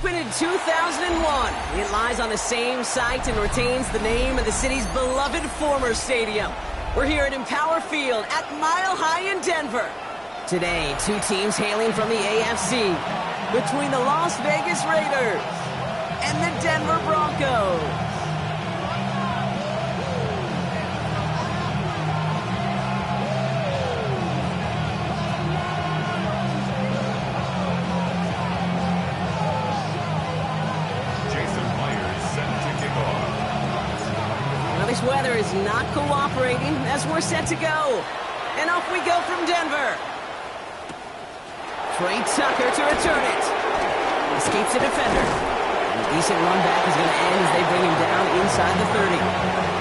opened in 2001. It lies on the same site and retains the name of the city's beloved former stadium. We're here at Empower Field at Mile High in Denver. Today, two teams hailing from the AFC between the Las Vegas Raiders and the Denver Broncos. Weather is not cooperating as we're set to go. And off we go from Denver. Trey Tucker to return it. Escapes the defender. A decent run back is going to end as they bring him down inside the 30.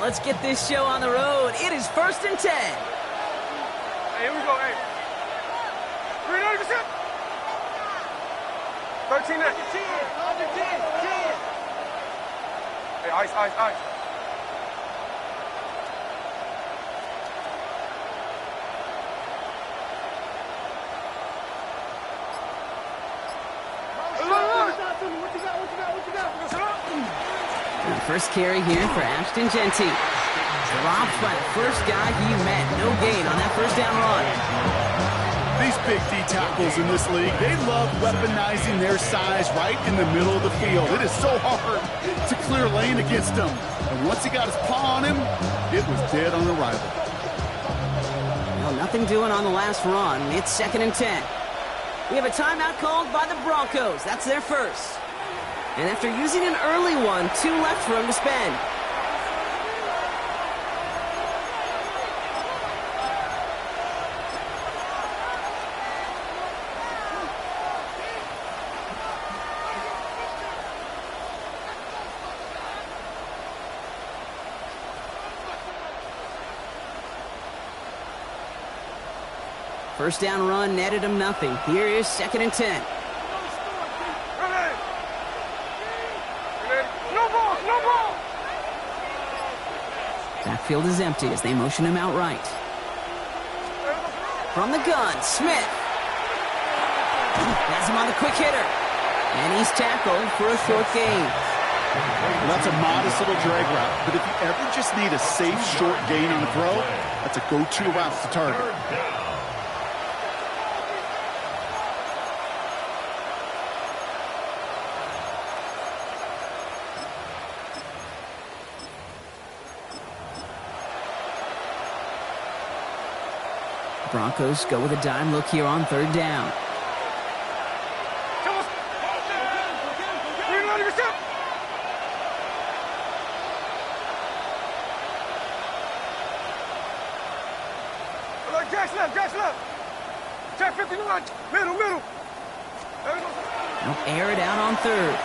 Let's get this show on the road. It is 1st and 10. Hey, here we go, hey. 300%. 13 10. Hey, ice. First carry here for Ashton Genty. Dropped by the first guy he met. No gain on that first down run. These big D tackles in this league, they love weaponizing their size right in the middle of the field. It is so hard to clear lane against them. And once he got his paw on him, it was dead on arrival. Well, nothing doing on the last run. It's 2nd and 10. We have a timeout called by the Broncos. That's their first. And after using an early one, 2 left for him to spend. First down run netted him nothing. Here is 2nd and 10. Backfield is empty as they motion him out right. From the gun, Smith. Has him on the quick hitter. And he's tackled for a short gain. Well, that's a modest little drag route, but if you ever just need a safe short gain on a throw, that's a go-to route to target. Broncos go with a dime look here on 3rd down. Jack's left. Jack 59. Middle. They'll air it out on 3rd.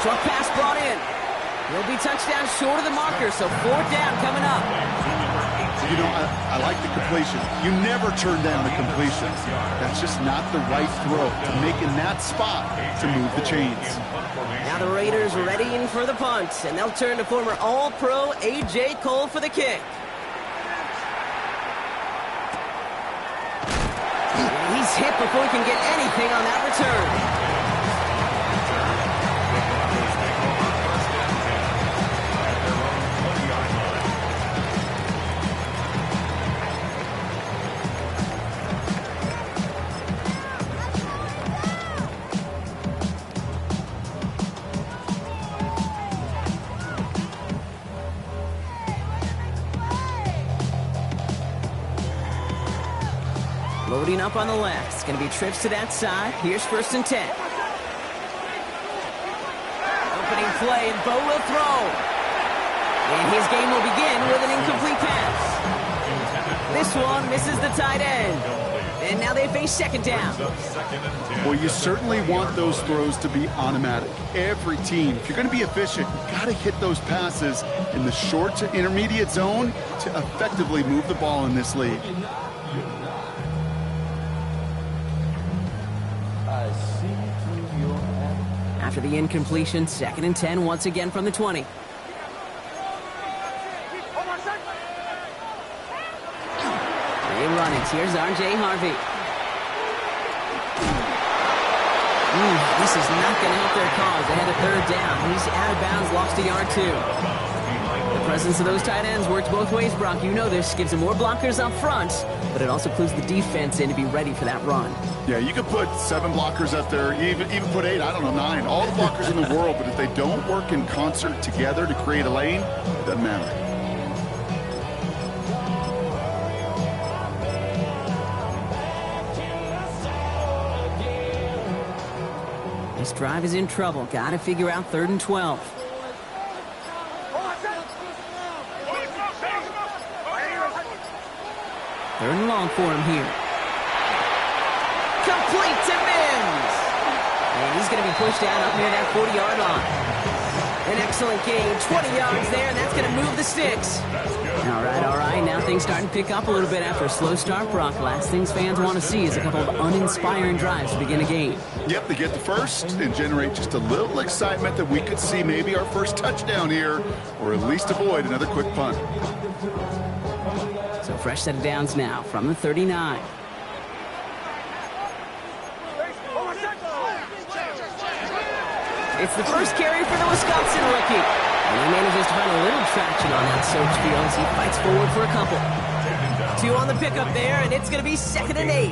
Short pass brought in. He'll be touchdown short of the marker, so 4th down coming up. You know, I like the completion. You never turn down a completion. That's just not the right throw to make in that spot to move the chains. Now the Raiders readying for the punt, and they'll turn to former All-Pro A.J. Cole for the kick. He's hit before he can get anything on that return. Loading up on the left. It's going to be trips to that side. Here's 1st and 10. Opening play, and Bo will throw. And his game will begin with an incomplete pass. This one misses the tight end. And now they face second down. Well, you certainly want those throws to be automatic. Every team, if you're going to be efficient, you got to hit those passes in the short to intermediate zone to effectively move the ball in this league. After the incompletion, 2nd and 10 once again from the 20. They run it. Here's R.J. Harvey. This is not going to help their cause. They had a 3rd down. He's out of bounds, lost a yard too. The presence of those tight ends works both ways, Brock. You know this. Gives them more blockers up front, but it also clues the defense in to be ready for that run. Yeah, you could put 7 blockers up there, even put 8, I don't know, 9. All the blockers in the world, but if they don't work in concert together to create a lane, it doesn't matter. This drive is in trouble. Got to figure out 3rd and 12. 3rd and long for him here. Complete to Mims. And he's going to be pushed out up near that 40-yard line. An excellent gain. 20 yards there, and that's going to move the sticks. All right. Now things starting to pick up a little bit after a slow start, Brock. Last things fans want to see is a couple of uninspiring drives to begin a game. Yep, they get the first and generate just a little excitement that we could see maybe our first touchdown here, or at least avoid another quick punt. So fresh set of downs now from the 39. It's the first carry for the Wisconsin rookie. And he manages to find a little traction on that search field as he fights forward for a couple. 2 on the pickup there, and it's going to be 2nd and 8.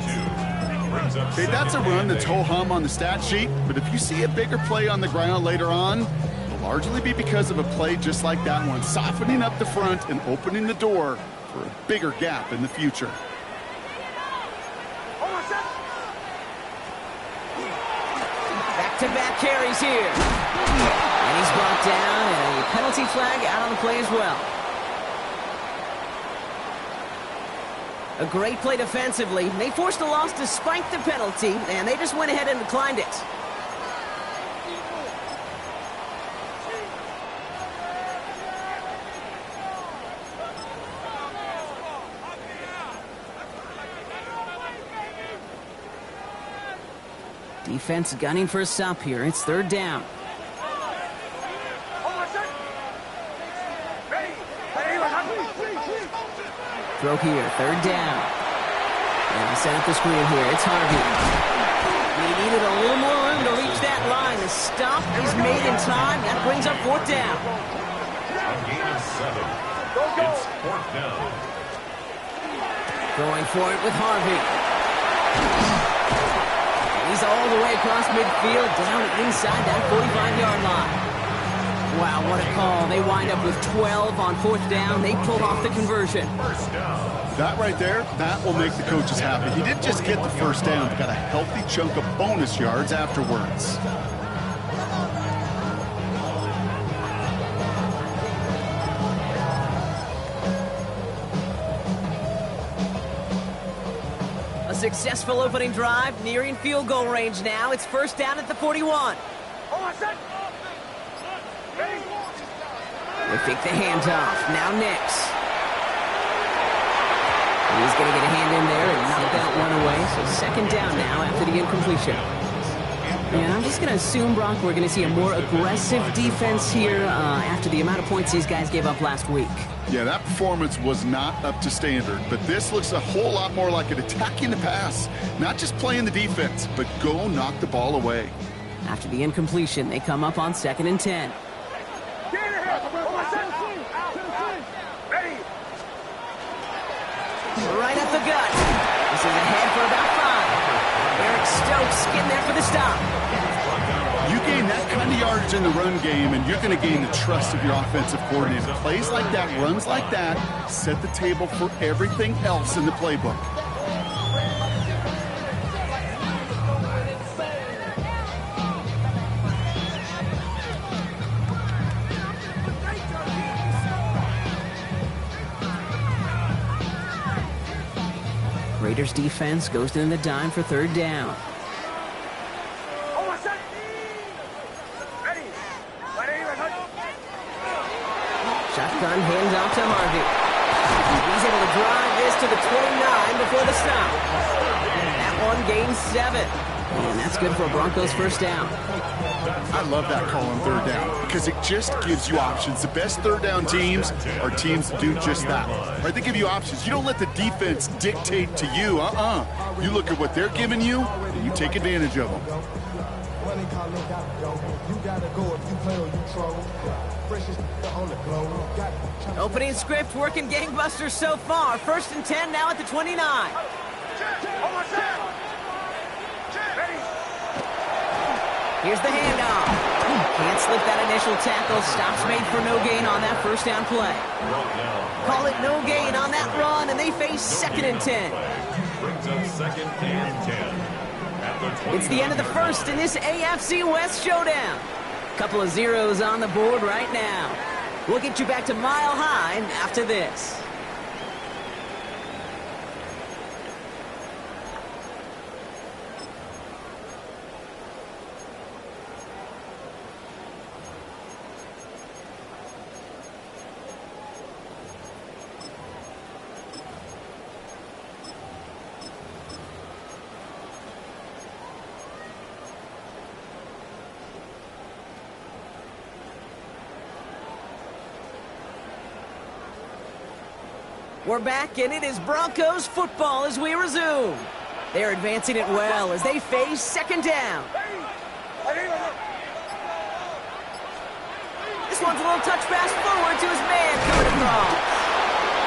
Okay, that's a run that's ho-hum on the stat sheet, but if you see a bigger play on the ground later on, it'll largely be because of a play just like that one, softening up the front and opening the door for a bigger gap in the future. Back-to-back carries here. And he's brought down, and a penalty flag out on the play as well. A great play defensively. They forced a loss despite the penalty, and they just went ahead and declined it. Defense gunning for a stop here. It's 3rd down. Throw here, 3rd down. And set up the screen here. It's Harvey. He needed a little more room to reach that line. The stop is made in time. That brings up 4th down. A gain of 7. It's 4th down. Going for it with Harvey. He's all the way across midfield, down inside that 45-yard line. Wow, what a call. They wind up with 12 on 4th down. They pulled off the conversion. That right there, that will make the coaches happy. He didn't just get the 1st down, but got a healthy chunk of bonus yards afterwards. A successful opening drive, nearing field goal range now. It's 1st down at the 41. They fake the handoff. Now Nix. He's going to get a hand in there and knock that one away. So 2nd down now after the incompletion. And I'm just going to assume, Brock, we're going to see a more aggressive defense here after the amount of points these guys gave up last week. Yeah, that performance was not up to standard, but this looks a whole lot more like it attacking the pass. Not just playing the defense, but go knock the ball away. After the incompletion, they come up on 2nd and 10. Right up the gut. This is ahead for about 5. Eric Stokes getting there for the stop. You gain that kind of yardage in the run game, and you're going to gain the trust of your offensive coordinator. Plays like that, runs like that, set the table for everything else in the playbook. Raiders defense goes in the dime for third down. Shotgun handoff to Harvey. He's able to drive this to the 29 before the stop. That one gains 7. And that's good for a Broncos first down. I love that call on third down because it just gives you options. The best third down teams are teams that do just that. Right? They give you options. You don't let the defense dictate to you. You look at what they're giving you, and you take advantage of them. Opening script working gangbusters so far. 1st and 10 now at the 29. Here's the handoff. Can't slip that initial tackle. Stops made for no gain on that first down play. Call it no gain on that run, and they face 2nd and 10. Brings up 2nd and 10. It's the end of the first in this AFC West showdown. Couple of zeros on the board right now. We'll get you back to Mile High after this. We're back, and it is Broncos football as we resume. They're advancing it well as they face 2nd down. This one's a little touch pass forward to his man coming across.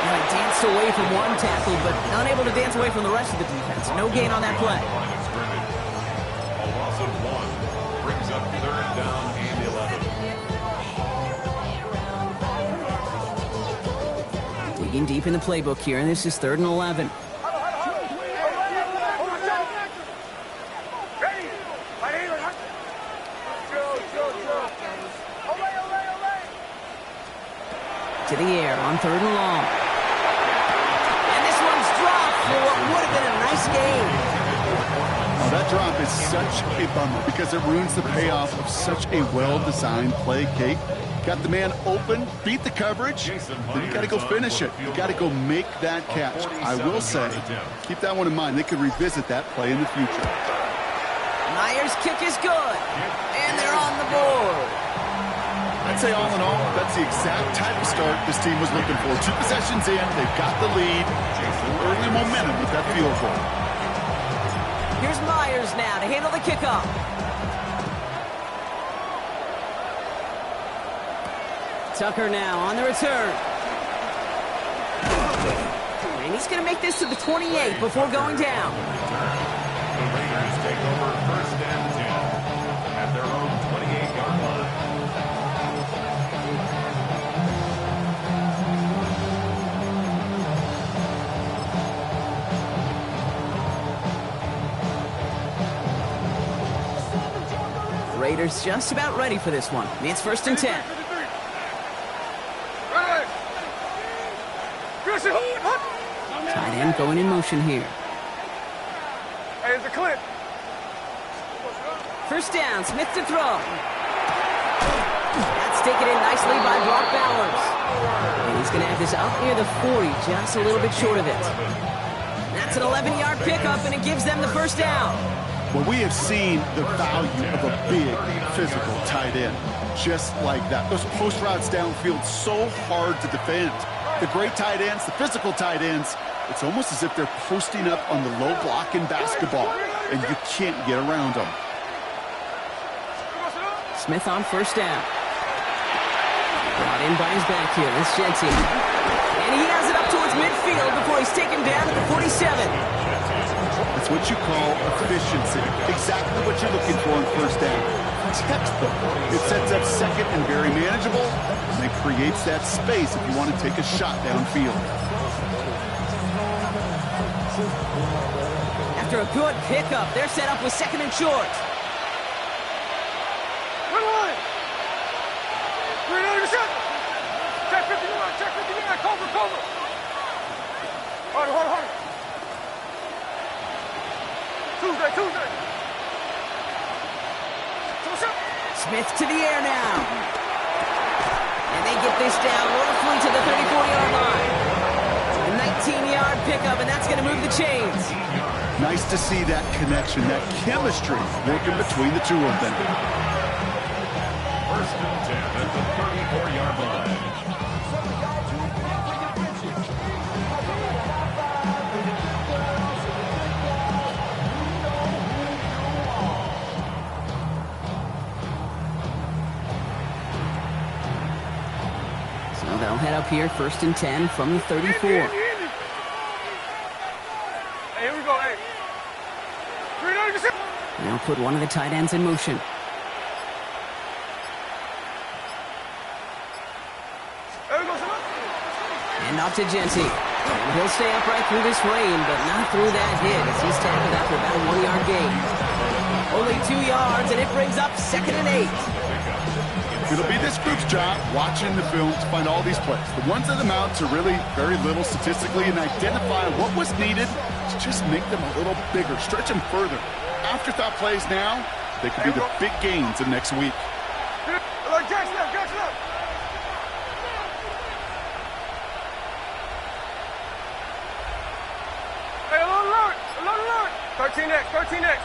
Now he danced away from one tackle, but unable to dance away from the rest of the defense. No gain on that play. A loss of 1 brings up 3rd down and 11. Digging deep in the playbook here, and this is 3rd and 11. To the air on 3rd and long. And this one's dropped for what would have been a nice game. Oh, that drop is such a bummer because it ruins the payoff of such a well-designed play, Kate. Got the man open, beat the coverage, then you got to go finish it. You got to go make that catch. I will say, keep that one in mind. They could revisit that play in the future. Myers' kick is good, and they're on the board. I'd say all in all, that's the exact type of start this team was looking for. 2 possessions in, they've got the lead. Early momentum with that field goal. Here's Myers now to handle the kickoff. Tucker now on the return. And he's going to make this to the 28 before going down. The Raiders take over 1st and 10 at their own 28-yard line. Raiders just about ready for this one. It's 1st and 10. Tight end going in motion here. Hey, it's a clip. 1st down, Smith to throw. That's taken in nicely by Brock Bowers. And he's going to have this up near the 40, just a little bit short of it. That's an 11-yard pickup, and it gives them the 1st down. Well, we have seen the value of a big, physical tight end. Just like that. Those post routes downfield, so hard to defend. The great tight ends, the physical tight ends, it's almost as if they're posting up on the low block in basketball, and you can't get around them. Smith on 1st down. Brought in by his back here. This Jensen. And he has it up towards midfield before he's taken down at the 47. That's what you call efficiency. Exactly what you're looking for in 1st down. Textbook. It sets up 2nd and very manageable, and it creates that space if you want to take a shot downfield. After a good pickup, they're set up with 2nd and short. Check 59, cover. Hold. Smith to the air now. And they get this down wonderfully to the 34-yard line. A 19-yard pickup, and that's going to move the chains. Nice to see that connection, that chemistry working between the two of them. First and 10 at the 34-yard line. So they'll head up here, first and 10 from the 34. Hey, here we go, hey. Now put one of the tight ends in motion. And off to Genty. And he'll stay upright through this rain, but not through that hit as he's tackled after about a 1-yard gain. Only 2 yards, and it brings up 2nd and 8. It'll be this group's job watching the film to find all these plays. The ones that amount to really very little statistically and identify what was needed to just make them a little bigger, stretch them further. Afterthought plays now, they could be the big gains of next week. Jackson up, Jackson up. Hey, alert, alert. 13X, 13X.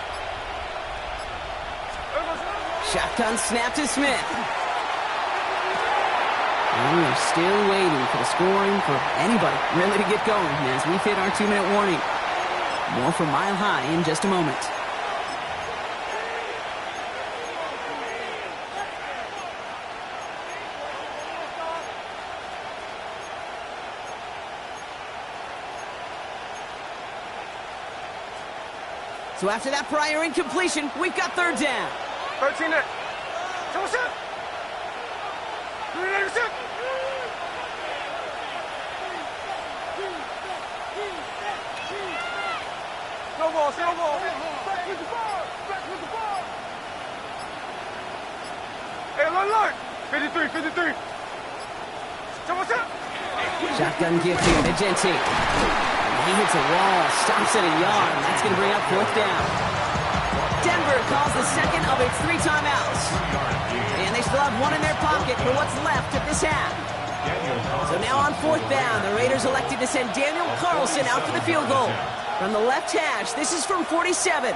Shotgun snap to Smith. And we're still waiting for the scoring for anybody really to get going as we've hit our 2-minute warning. More from Mile High in just a moment. So after that prior incompletion, we've got 3rd down. 13X. What's up? Snowball. Back with the ball. Hey, alert. 53. What's up? Shotgun gift here to Genty. He hits a wall, stops at a yard, and that's going to bring up 4th down. Denver calls the second of its 3 timeouts. And they still have one in their pocket for what's left of this half. So now on 4th down, the Raiders elected to send Daniel Carlson out for the field goal. From the left hash, this is from 47.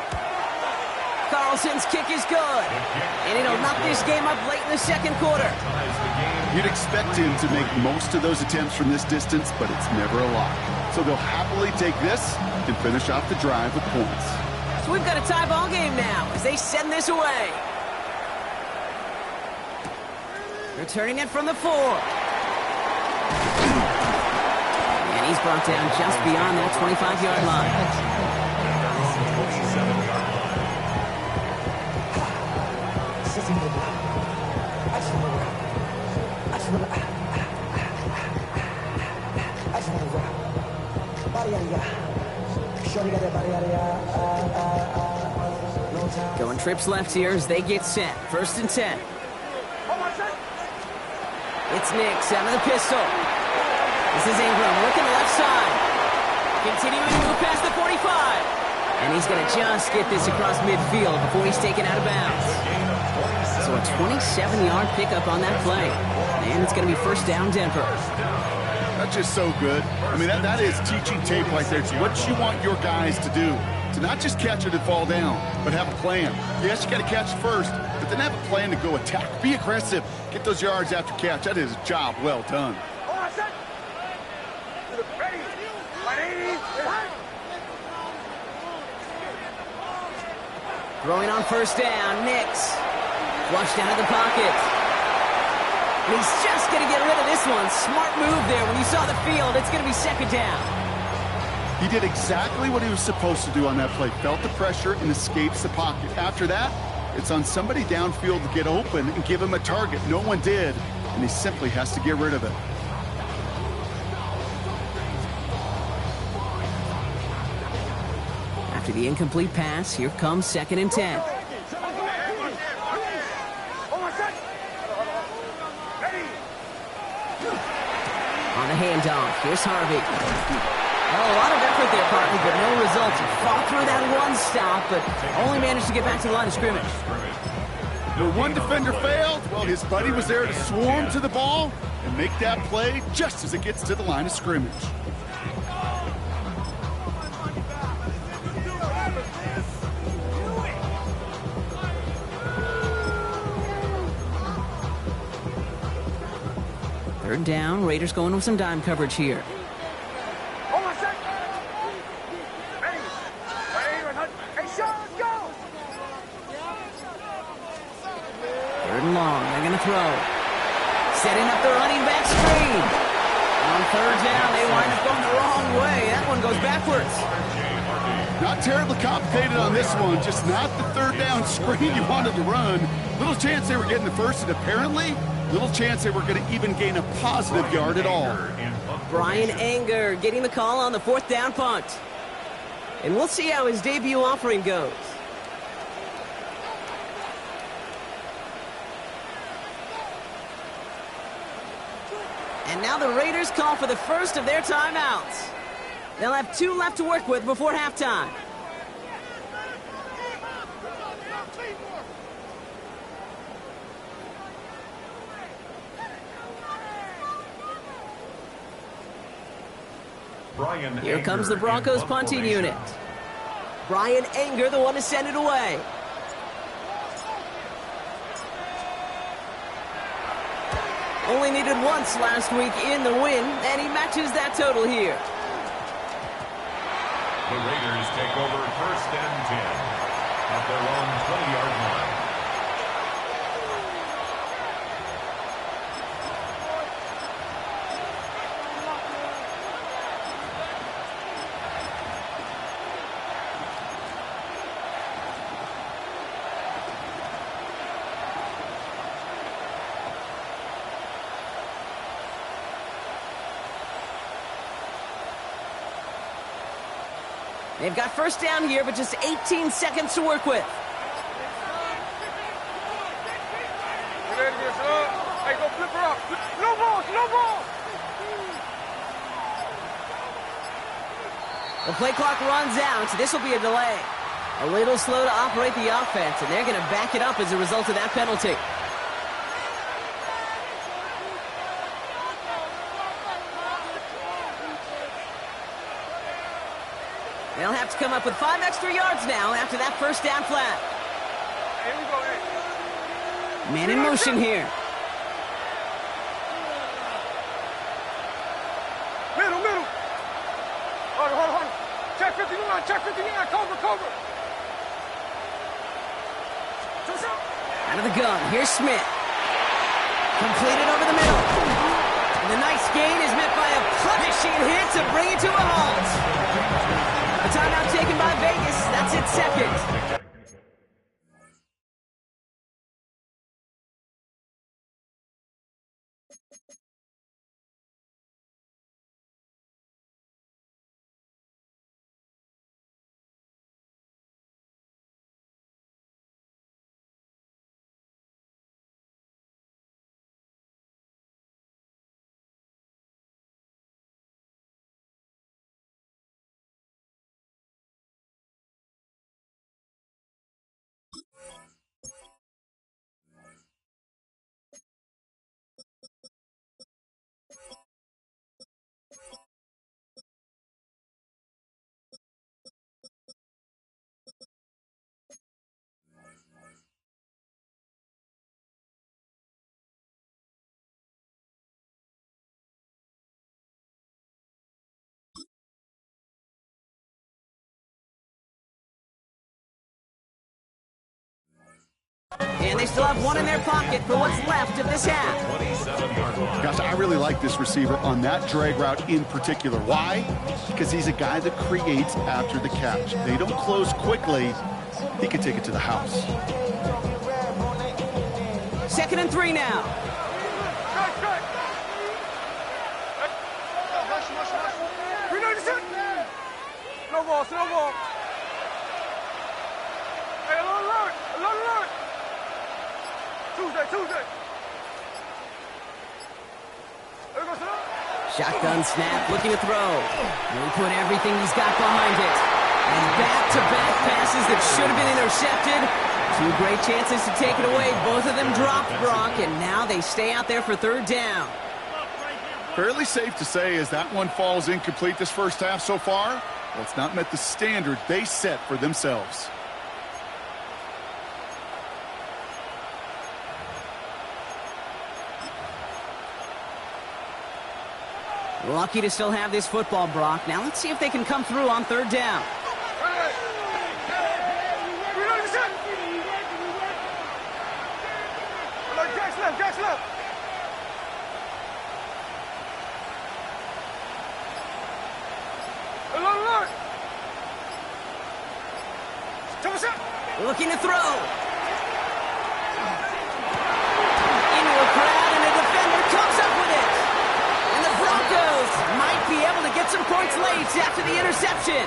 Carlson's kick is good. And it'll knock this game up late in the 2nd quarter. You'd expect him to make most of those attempts from this distance, but it's never a lock. So they'll happily take this and finish off the drive with points. So we've got a tie ball game now as they send this away. Returning it from the 4. And he's brought down just beyond that 25-yard line. Going trips left here as they get set. 1st and 10. It's Nix out of the pistol. This is Ingram working the left side. Continuing to move past the 45. And he's going to just get this across midfield before he's taken out of bounds. So a 27-yard pickup on that play. And it's going to be 1st down Denver. That's just so good. I mean, that is teaching tape right there. It's what you want your guys to do. To not just catch it and fall down, but have a plan. Yes, you got to catch it first, but then have a plan to go attack. Be aggressive. Get those yards after catch. That is a job well done. Throwing on 1st down, Nix. Flushed out of the pocket. And he's just going to get rid of this one. Smart move there when you saw the field. It's going to be 2nd down. He did exactly what he was supposed to do on that play. Felt the pressure and escapes the pocket. After that, it's on somebody downfield to get open and give him a target. No one did, and he simply has to get rid of it. After the incomplete pass, here comes 2nd and 10. On the handoff, here's Harvey. Well, a lot of effort there, partly, but no results. He fought through that one stop, but only managed to get back to the line of scrimmage. The one defender failed. Well, his buddy was there to swarm to the ball and make that play just as it gets to the line of scrimmage. Third down, Raiders going with some dime coverage here. Hold on a sec. Hey, Sean, let's go. Third and long, they're going to throw. Setting up the running back screen. On third down, they wind up going the wrong way. That one goes backwards. Not terribly complicated on this one, just not the third down screen you wanted to run. Little chance they were getting the first, and apparently, little chance they were going to even gain a positive yard at all. Brian Anger getting the call on the fourth down punt. And we'll see how his debut offering goes. And now the Raiders call for the first of their timeouts. They'll have 2 left to work with before halftime. Here comes the Broncos punting unit. Brian Anger, the one to send it away. Only needed once last week in the win, and he matches that total here. The Raiders take over first and 10 at their own 20-yard line. They've got first down here, but just 18 seconds to work with. Hey, go flip her up. No ball, no ball. The play clock runs out. This will be a delay. A little slow to operate the offense, and they're going to back it up as a result of that penalty. They'll have to come up with 5 extra yards now after that first down flat. Here we go, hey. Man in motion here. Middle. Hold on. Check 59, cover. Out of the gun, here's Smith. Completed over the middle. And the nice gain is met by a punishing hit to bring it to a halt. A timeout taken by Vegas. That's its second. And they still have one in their pocket for what's left of this half. Gosh, I really like this receiver on that drag route in particular. Why? Because he's a guy that creates after the catch. They don't close quickly. He can take it to the house. 2nd and 3 now. Strike. No ball. Hey, alert. Tuesday. There we go, sir. Shotgun snap, looking to throw. He'll put everything he's got behind it. And back-to-back passes that should have been intercepted. Two great chances to take it away. Both of them dropped, Brock, and now they stay out there for third down. Fairly safe to say as that one falls incomplete this first half so far, well, it's not met the standard they set for themselves. Lucky to still have this football, Brock. Now let's see if they can come through on third down. Looking to throw. Into a crowd, and a defender comes up with it. And the Broncos might be able to get some points late after the interception.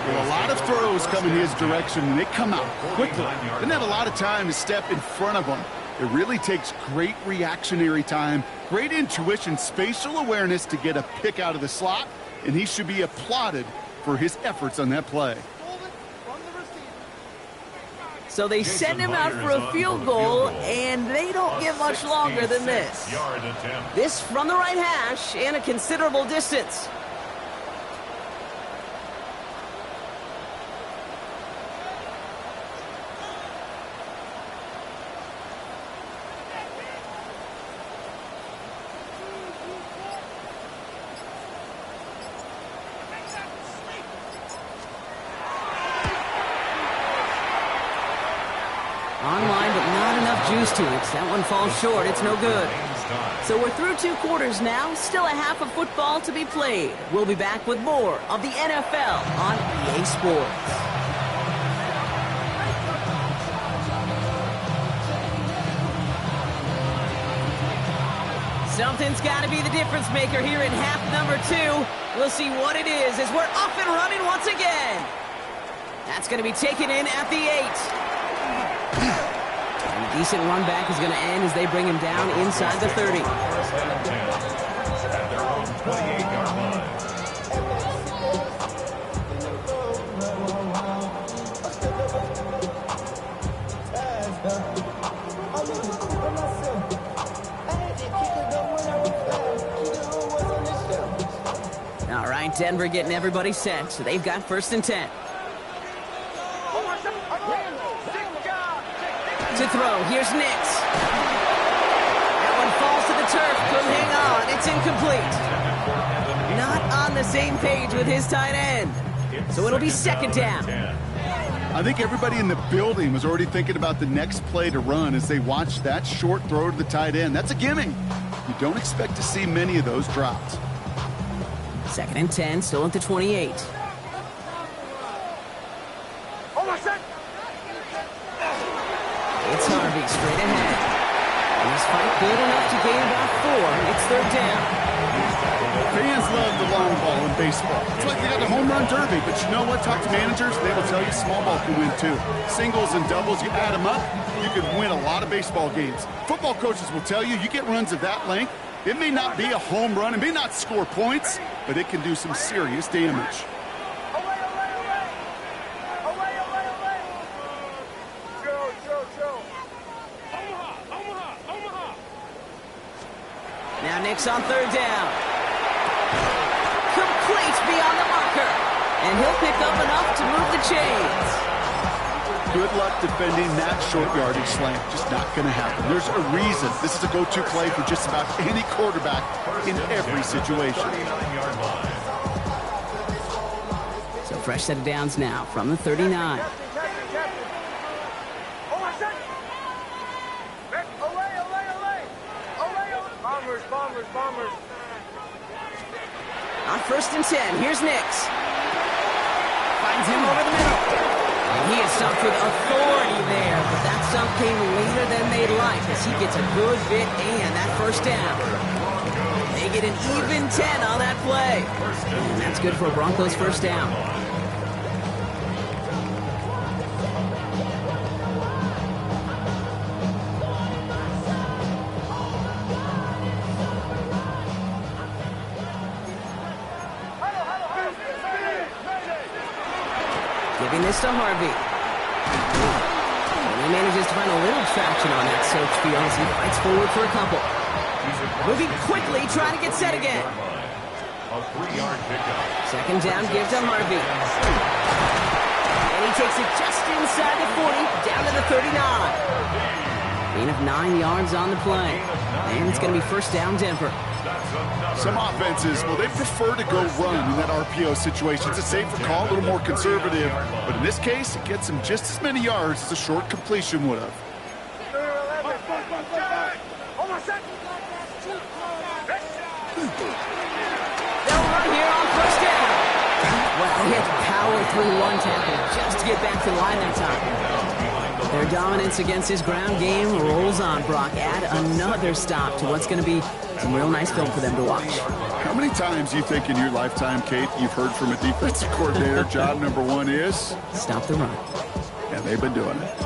Well, a lot of throws come in his direction, and they come out quickly. Doesn't have a lot of time to step in front of them. It really takes great reactionary time, great intuition, spatial awareness to get a pick out of the slot, and he should be applauded for his efforts on that play. So they send him out for a field goal, and they don't get much longer than this. This from the right hash and a considerable distance. Online, but not enough juice to it. That one falls short. It's no good. So we're through 2 quarters now. Still a half of football to be played. We'll be back with more of the NFL on EA Sports. Something's got to be the difference maker here in half number 2. We'll see what it is as we're off and running once again. That's going to be taken in at the 8. A decent run back is going to end as they bring him down inside the 30. First and 10 at their own 28-yard line. All right, Denver getting everybody set, so they've got first and 10. To throw, here's Nix. That one falls to the turf, couldn't hang on, it's incomplete. Not on the same page with his tight end. So it'll be second down. I think everybody in the building was already thinking about the next play to run as they watched that short throw to the tight end. That's a gimme. You don't expect to see many of those dropped. Second and 10, still at the 28. It's Harvey straight ahead. He's fight good enough to gain about 4. It's third down. Fans love the long ball in baseball. It's like they got the home run derby, but you know what? Talk to managers, they will tell you small ball can win too. Singles and doubles, you add them up, you could win a lot of baseball games. Football coaches will tell you, you get runs of that length, it may not be a home run, it may not score points, but it can do some serious damage. Now Nix on third down. Complete beyond the marker. And he'll pick up enough to move the chains. Good luck defending that short yardage slant. Just not going to happen. There's a reason. This is a go-to play for just about any quarterback in every situation. So fresh set of downs now from the 39. Bombers. On first and 10, here's Nix. Finds him over the middle. And he is stumped with authority there, but that stump came later than they'd like as he gets a good bit and that first down. They get an even 10 on that play. And that's good for a Broncos first down. Giving this to Harvey. And he manages to find a little traction on that search field as he fights forward for a couple. Moving quickly, trying to get set again. A 3-yard pickup. Second down, give to Harvey. And he takes it just inside the 40, down to the 39. Gain of 9 yards on the play. And it's going to be first down, Denver. Some offenses, well, they prefer to go run in that RPO situation. It's a safer call, a little more conservative. But in this case, it gets them just as many yards as a short completion would have. They'll run here on first down. Well, he had to power through one tackle just to get back to the line that time. Their dominance against his ground game rolls on, Brock. Add another stop to what's going to be some real nice film for them to watch. How many times do you think in your lifetime, Kate, you've heard from a defensive coordinator, job number one is? Stop the run. And they've been doing it.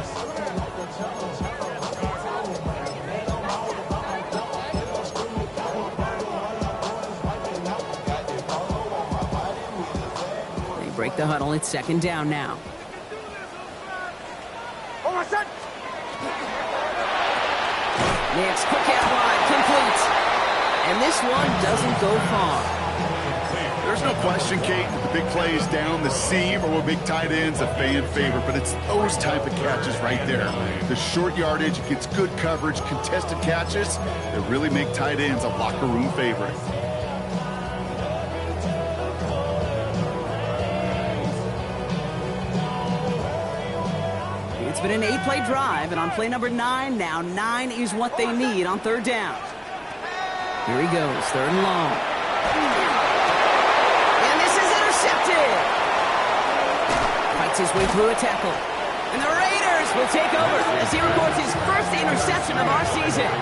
They break the huddle. It's second down now. Next, quick out wide, complete. And this one doesn't go far. There's no question, Kate, that the big plays down the seam or what big tight ends a fan favorite, but it's those type of catches right there. The short yardage, it gets good coverage, contested catches that really make tight ends a locker room favorite. It's been an 8-play drive, and on play number 9 now, 9 is what they need on third down. Here he goes, third and long. And this is intercepted. Fights his way through a tackle. And the Raiders will take over as he records his first interception of our season.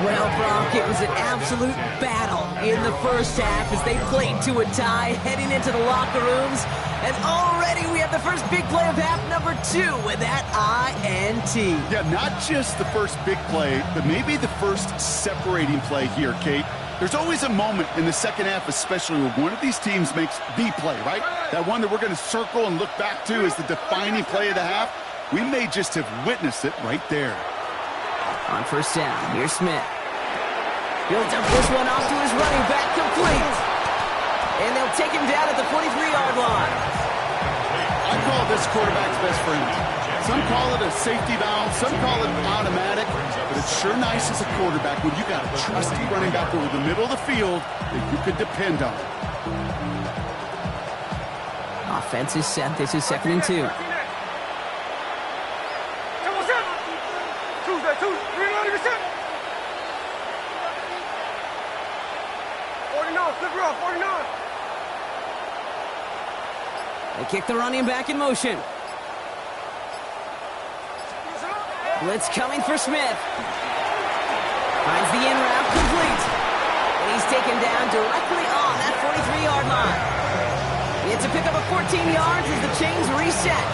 Well, Brock, it was an absolute battle in the first half as they played to a tie, heading into the locker rooms. And already we have the first big play of half number 2 with that INT. Yeah, not just the first big play, but maybe the first separating play here, Kate. There's always a moment in the second half, especially when one of these teams makes the play, right? That one that we're going to circle and look back to as the defining play of the half. We may just have witnessed it right there. On first down, here's Smith. He'll dump this one off to his running back, complete. And they'll take him down at the 43-yard line. I call this quarterback's best friend. Some call it a safety valve, some call it automatic, but it's sure nice as a quarterback when you got a trusty running back over the middle of the field that you could depend on. Offense is set. This is 2nd and 2. They kick the running back in motion. Blitz coming for Smith. Finds the in route, complete. And he's taken down directly on that 43-yard line. It's a pickup of 14 yards as the chains reset.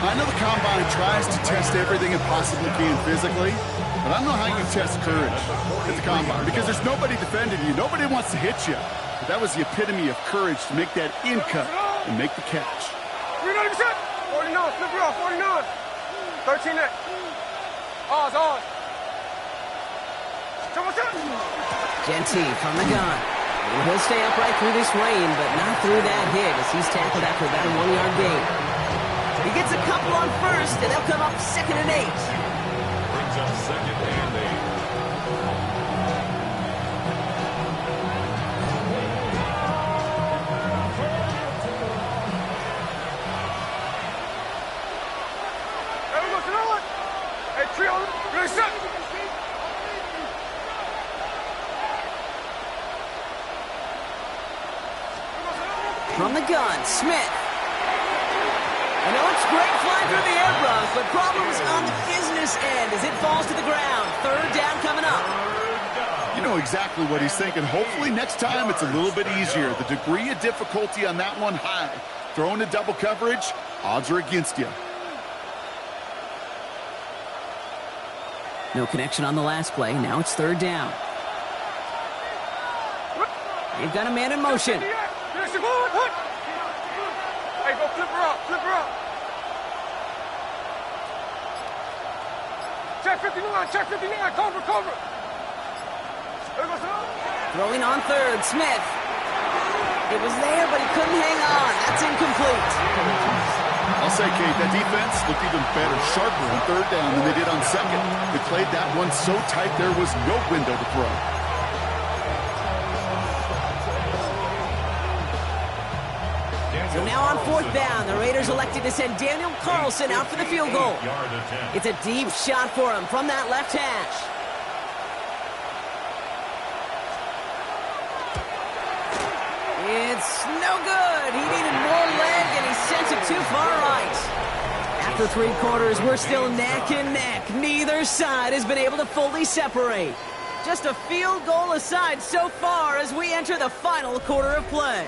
I know the Combine tries to test everything it possibly can physically, but I don't know how you test courage at the Combine because there's nobody defending you. Nobody wants to hit you. But that was the epitome of courage to make that in cut and make the catch. 49%. 49. Flip it off. 49. 13 next. Oz. Genty from the gun. And he'll stay upright through this rain, but not through that hit as he's tackled after about a 1-yard gain. He gets a couple on first, and they'll come up 2nd and 8. Brings up 2nd and 8. From the gun, Smith. I know it's great flying through the air, Brock, but problems on the business end as it falls to the ground. Third down coming up. You know exactly what he's thinking. Hopefully next time it's a little bit easier. The degree of difficulty on that one high. Throwing to double coverage, odds are against you. No connection on the last play. Now it's third down. They've got a man in motion. Hey, go flip her up, flip her up. Check 59, cover, cover. There goes up. Throwing on third, Smith. It was there, but he couldn't hang on. That's incomplete. I'll say, Kate, that defense looked even better, sharper on third down than they did on second. They played that one so tight there was no window to throw. So now on fourth down, the Raiders elected to send Daniel Carlson out for the field goal. It's a deep shot for him from that left hash. It's no good. He needed more leg, and he sent it too far right. After 3 quarters, we're still neck and neck. Neither side has been able to fully separate. Just a field goal aside so far as we enter the final quarter of play.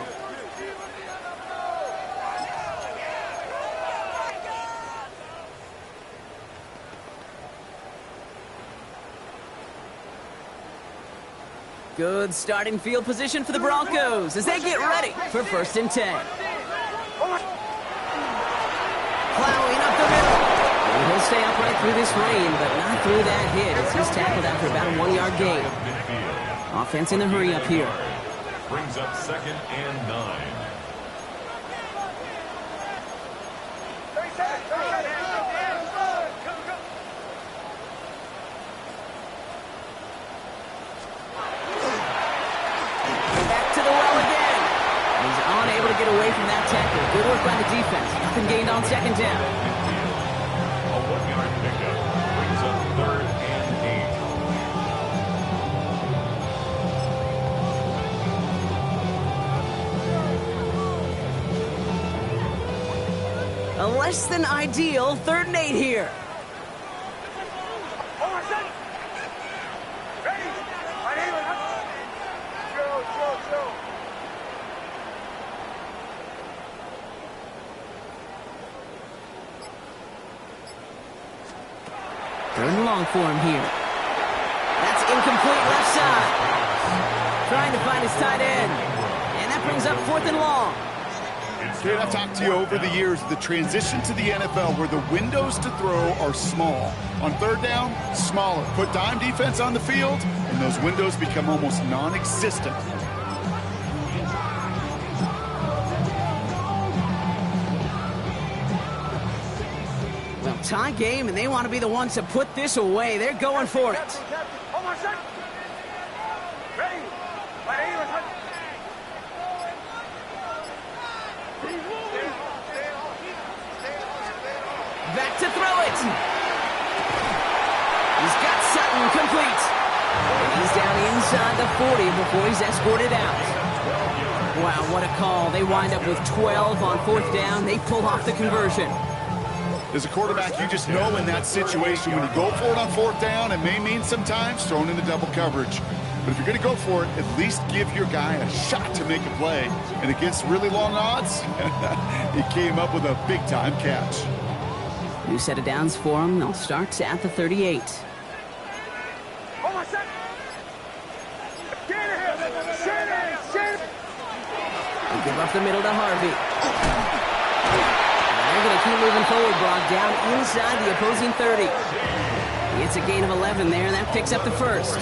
Good starting field position for the Broncos as they get ready for 1st and 10. Plowing up the middle. And he'll stay upright through this rain, but not through that hit as he's tackled after about a 1-yard gain. Offense in the hurry up here. Brings up 2nd and 9. Get away from that tackle. Good work by the defense. Nothing gained on 2nd down. A 1-yard pickup brings up 3rd and 8. A less than ideal 3rd and 8 here. Third and long for him here. That's incomplete left side. Trying to find his tight end. And that brings up 4th and long. Kate, I've talked to you over the years, the transition to the NFL where the windows to throw are small. On 3rd down, smaller. Put dime defense on the field, and those windows become almost non-existent. Tie game, and they want to be the ones to put this away. They're going for it. Back to throw it. He's got Sutton complete. And he's down inside the 40 before he's escorted out. Wow, what a call. They wind up with 12 on 4th down. They pull off the conversion. As a quarterback, you just know in that situation, when you go for it on 4th down, it may mean sometimes throwing into double coverage. But if you're going to go for it, at least give your guy a shot to make a play. And against really long odds, he came up with a big-time catch. New set of downs for him. They'll start at the 38. They give up the middle to Harvey. They're going to keep moving forward, Brock, down inside the opposing 30. It's a gain of 11 there, and that picks up the 1st.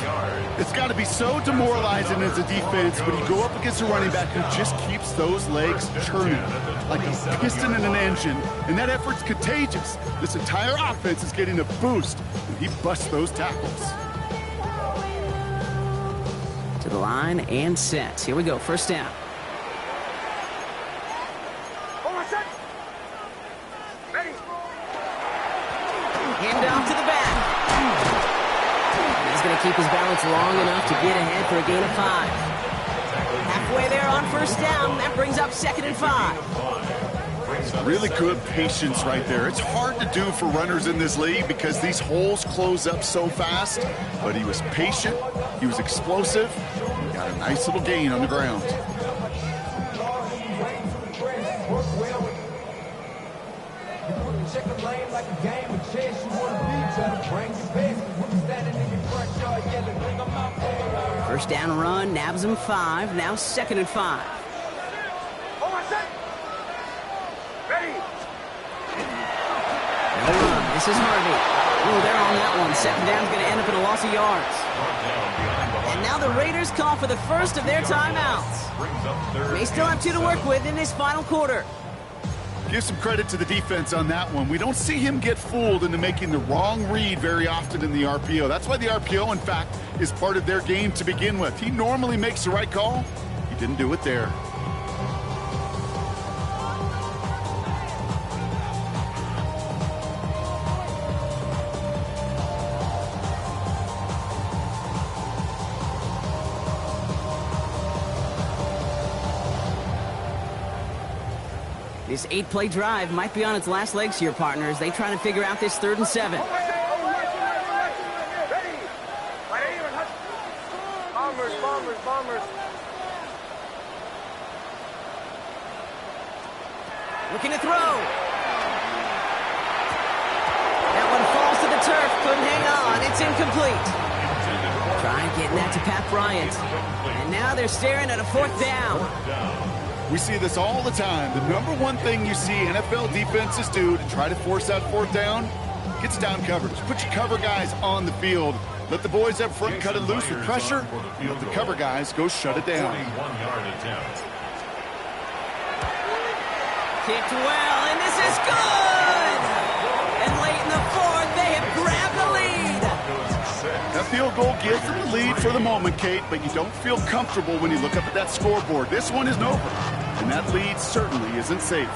It's got to be so demoralizing as a defense when you go up against a running back who just keeps those legs churning like a piston in an engine, and that effort's contagious. This entire offense is getting a boost when he busts those tackles. To the line and set. Here we go, 1st down. Hand off to the back. He's going to keep his balance long enough to get ahead for a gain of 5. Halfway there on 1st down. That brings up 2nd and 5. Really good patience right there. It's hard to do for runners in this league because these holes close up so fast. But he was patient. He was explosive. He got a nice little gain on the ground. First down run, nabs him 5. Now 2nd and 5. Ready. No run. This is Harvey. Oh, they're on that one. Second down's going to end up in a loss of yards. And now the Raiders call for the first of their timeouts. They still have 2 to work with in this final quarter. Give some credit to the defense on that one. We don't see him get fooled into making the wrong read very often in the RPO. That's why the RPO, in fact, is part of their game to begin with. He normally makes the right call. He didn't do it there. This 8-play drive might be on its last legs here, partners. They try to figure out this 3rd and 7. Ready. Bombers. Looking to throw. That one falls to the turf. Couldn't hang on. It's incomplete. Trying getting that to Pat Bryant. And now they're staring at a 4th down. We see this all the time. The number one thing you see NFL defenses do to try to force that 4th down, gets down coverage. Put your cover guys on the field. Let the boys up front cut it loose with pressure, and let the cover guys go shut it down. 41-yard attempt. Kicked well, and this is good! And late in the 4th, they have grabbed the lead. That field goal gives them the lead for the moment, Kate, but you don't feel comfortable when you look up at that scoreboard. This one isn't over, and that lead certainly isn't safe.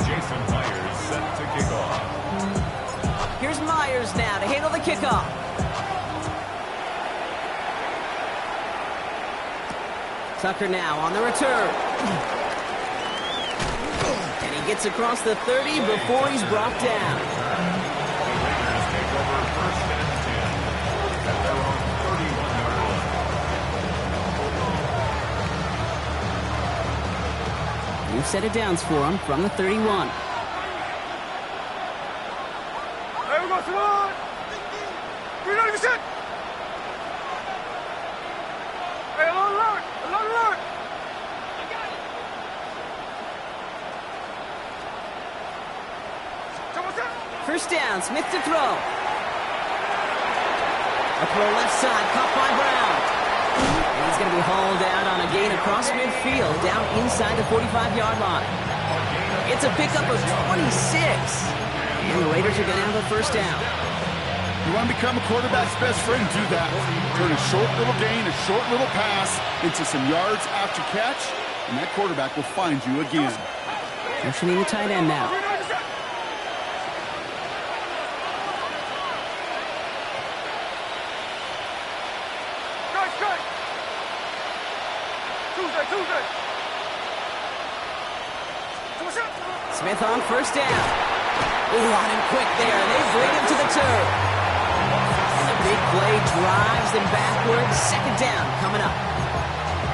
Jason Myers set to kick off. Here's Myers now to handle the kickoff. Tucker now on the return. And he gets across the 30 before he's brought down. The Raiders take over 1st and 10 at their own 31-yard line. New set of downs for him from the 31. Hey, we go, Simone. 390%. Hey, alert. First down, Smith to throw. A throw left side, caught by Brown. And he's going to be hauled out on a gain across midfield, down inside the 45-yard line. It's a pickup of 26. And the Raiders are going to have a first down. You want to become a quarterback's best friend, do that. Turn a short little gain, a short little pass into some yards after catch, and that quarterback will find you again. Motioning the tight end now. Tuesday. Smith on first down. Ooh, on him quick there. They bring him to the turf. And the big play drives them backwards. Second down coming up.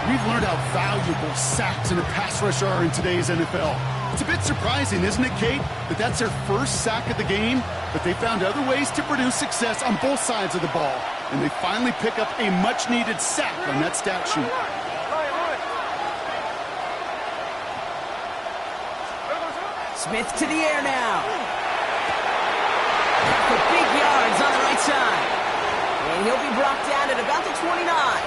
We've learned how valuable sacks and a pass rush are in today's NFL. It's a bit surprising, isn't it, Kate, that that's their first sack of the game, but they found other ways to produce success on both sides of the ball, and they finally pick up a much-needed sack on that stat sheet. Smith to the air now. For big yards on the right side. And he'll be brought down at about the 29.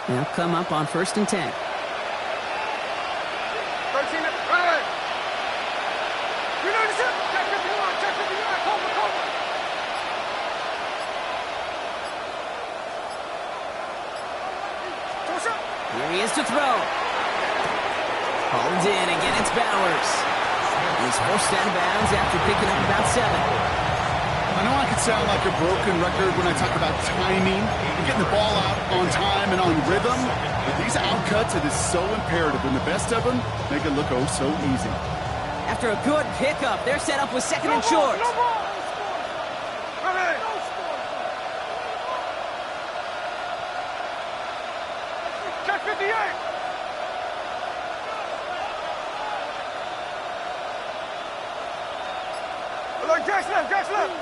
They'll come up on 1st and 10. Here he is to throw. Hauled in. Again, it's Bowers. He's forced out of bounds after picking up about 7. I know I could sound like a broken record when I talk about timing and getting the ball out on time and on rhythm, but these outcuts, it is so imperative, and the best of them make it look oh so easy. After a good pickup, they're set up with 2nd and short. Like Jackson left, Jackson left.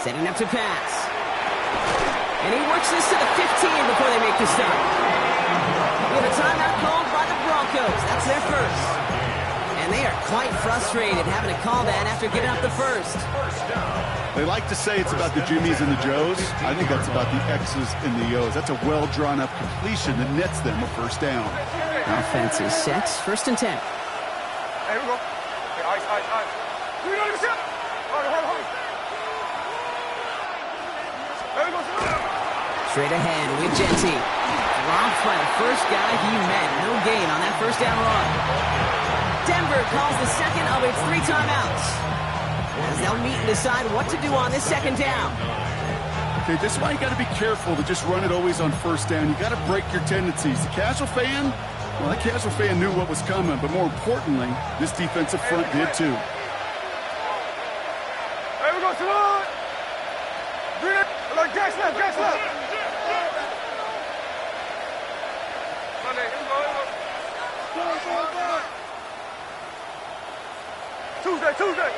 Setting up to pass. And he works this to the 15 before they make the stop. We have a timeout called by the Broncos. That's their first. And they are quite frustrated having to call that after giving up the first. They like to say it's about the Jimmies and the Joes. I think that's about the X's and the O's. That's a well-drawn-up completion that nets them a first down. Offense is set. First and 10. Hey, we go. Hey, ice, ice, ice. We don't even set. Hold. There we go. Straight ahead with Genty. Dropped by the first guy he met. No gain on that first down run. Denver calls the second of its 3 timeouts, as they'll meet and decide what to do on this second down. Okay, this is why you got to be careful to just run it always on first down. You got to break your tendencies. The casual fan, well, that casual fan knew what was coming, but more importantly, this defensive front did too. There we go, Salon. Bring it. Like Jackson left, Jackson left. Monday, here we go. Tuesday.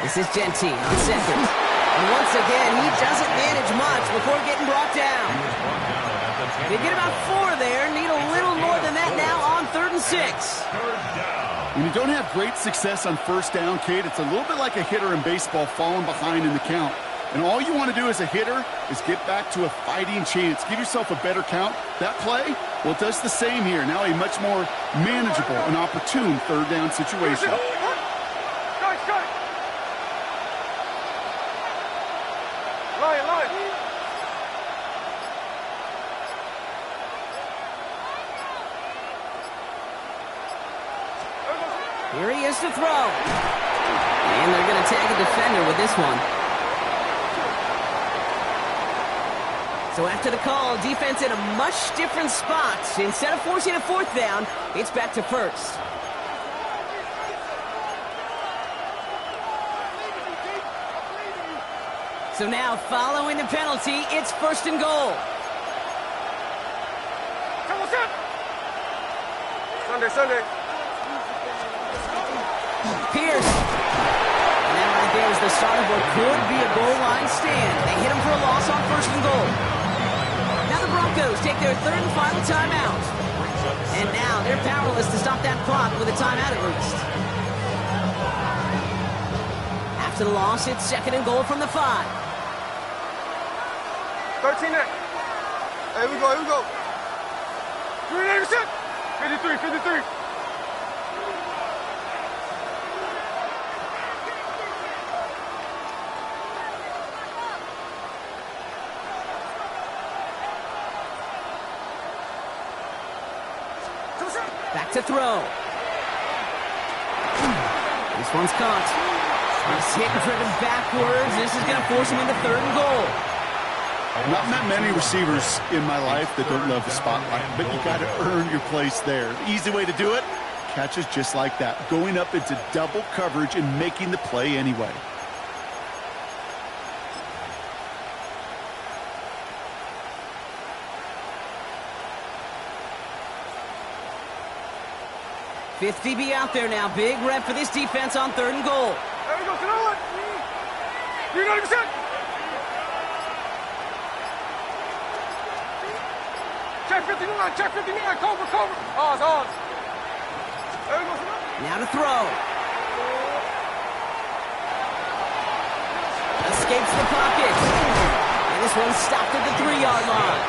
This is Genty on second. And once again, he doesn't manage much before getting brought down. They get about 4 there, need a little more than that now on 3rd and 6. When you don't have great success on first down, Kate, it's a little bit like a hitter in baseball falling behind in the count. And all you want to do as a hitter is get back to a fighting chance. Give yourself a better count. That play, well, it does the same here. Now a much more manageable and opportune 3rd down situation. Lion. Here he is to throw. And they're going to tag a defender with this one. So after the call, defense in a much different spot. Instead of forcing a 4th down, it's back to 1st. So now, following the penalty, it's 1st and goal. Sunday. Pierce. And that right there is the start of what could be a goal line stand. They hit him for a loss on 1st and goal. Now the Broncos take their 3rd and final timeout. And now they're powerless to stop that clock with a timeout at least. After the loss, it's 2nd and goal from the 5. 13 there. Here we go. 53. Back to throw. This one's caught. He's hit and driven backwards. This is going to force him into 3rd and goal. I've not met many receivers in my life that don't love the spotlight, but you got to earn your place there. The easy way to do it, catches just like that, going up into double coverage and making the play anyway. Fifth DB out there now. Big rep for this defense on 3rd and goal. There we go, Salon. You're not even set. Check 59, cover. Oz. There we go, Now to throw. Escapes the pocket. And this one's stopped at the 3-yard line.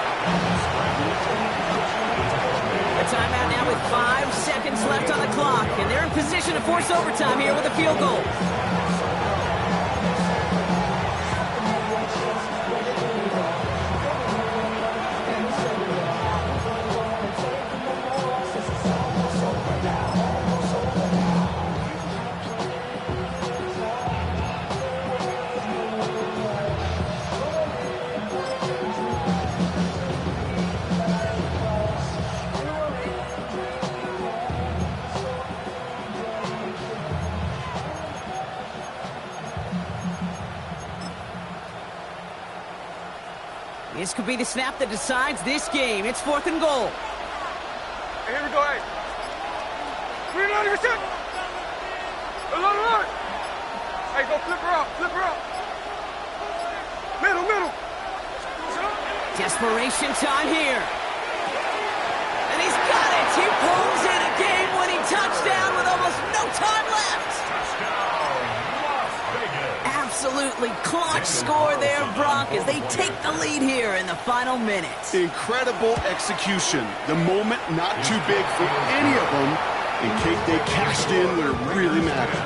A timeout now with 5 seconds left on the clock. And they're in position to force overtime here with a field goal. could be the snap that decides this game. It's 4th and goal. Hey, here we go, hey. Reload your shit. Reload. Hey, go flip her out. Middle. Desperation time here. And he's got it. He pulls in a game-winning touchdown with almost no time left. Touchdown, Las Vegas. Absolutely clutch score there, Brock, as they take the lead here in the final minutes. Incredible execution. The moment not too big for any of them. And Kate, they cashed in where it really mattered.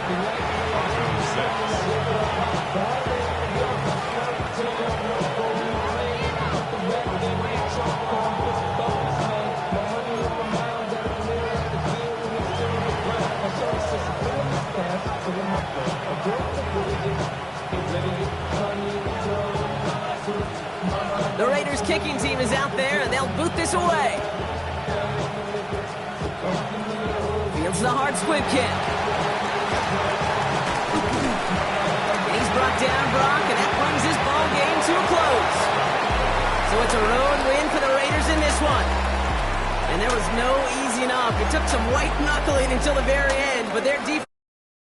The Raiders kicking team is out there, and they'll boot this away. Fields the hard squib kick. And he's brought down, Brock, and that brings his ball game to a close. So it's a road win for the Raiders in this one. And there was no easing up. It took some white knuckling until the very end, but their defense